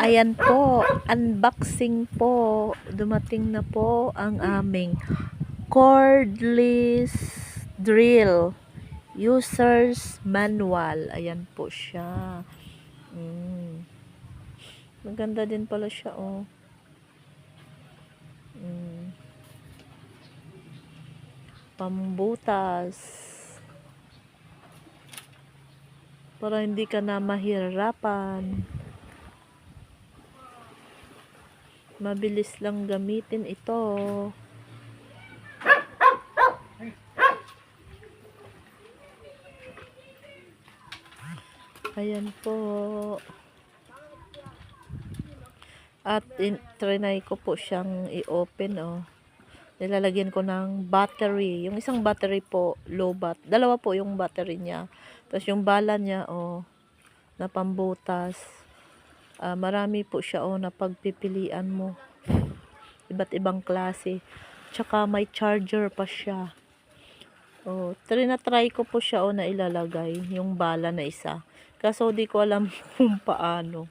Ayan po, unboxing po. Dumating na po ang aming cordless drill. User's manual. Ayan po siya. Maganda din pala siya, oh. Pambutas. Para hindi ka na mahirapan. Mabilis lang gamitin ito. Ayan po. At trinay ko po siyang i-open, oh. Nilalagyan ko ng battery. Yung isang battery po, low bat. Dalawa po yung battery niya. Tapos yung bala niya, oh, na pambutas. Marami po siya, oh, na pagpipilian mo. Iba't ibang klase. Tsaka may charger pa siya. Oh, try ko po siya, oh, na ilalagay yung bala na isa. Kaso di ko alam kung paano.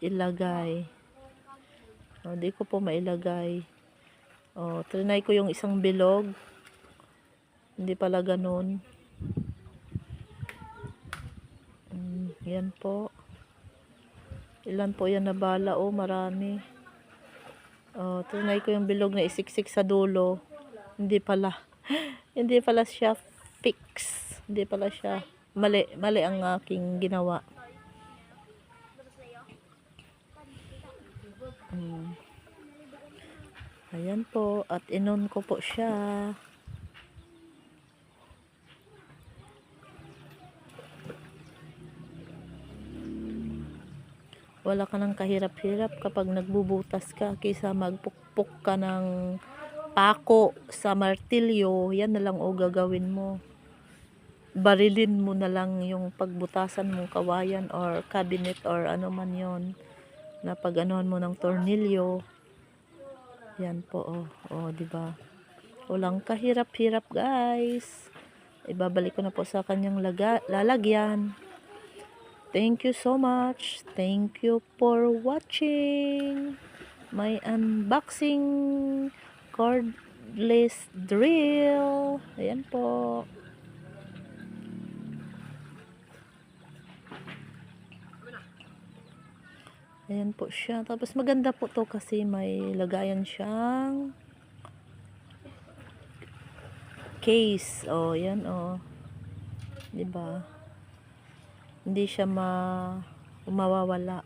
Ilagay. Oh, di ko po mailagay. Oh, trinay ko yung isang bilog. Hindi pala ganun. Yan po. Ilan po yan na bala? Oh, marami. Oh, trinay ko yung bilog na isiksik sa dulo. Hindi pala. Hindi pala siya fix. Hindi pala siya. Mali ang aking ginawa. Ayan po, at inon ko po siya. Wala ka nang kahirap-hirap kapag nagbubutas ka kaysa magpukpok ka ng pako sa martilyo. Yan na lang o gagawin mo. Barilin mo na lang yung pagbutasan mong kawayan or cabinet or ano man yon, na pag-anuhan mo ng tornilyo. Yan po, oh. Oh, diba? Walang kahirap-hirap, guys. Ibabalik ko na po sa kanyang lalagyan. Thank you so much. Thank you for watching my unboxing cordless drill. Ayan po. Ayan po siya. Tapos maganda po to kasi may lagayan siyang case. Oh, yan, oh. Diba? Hindi siya mawawala.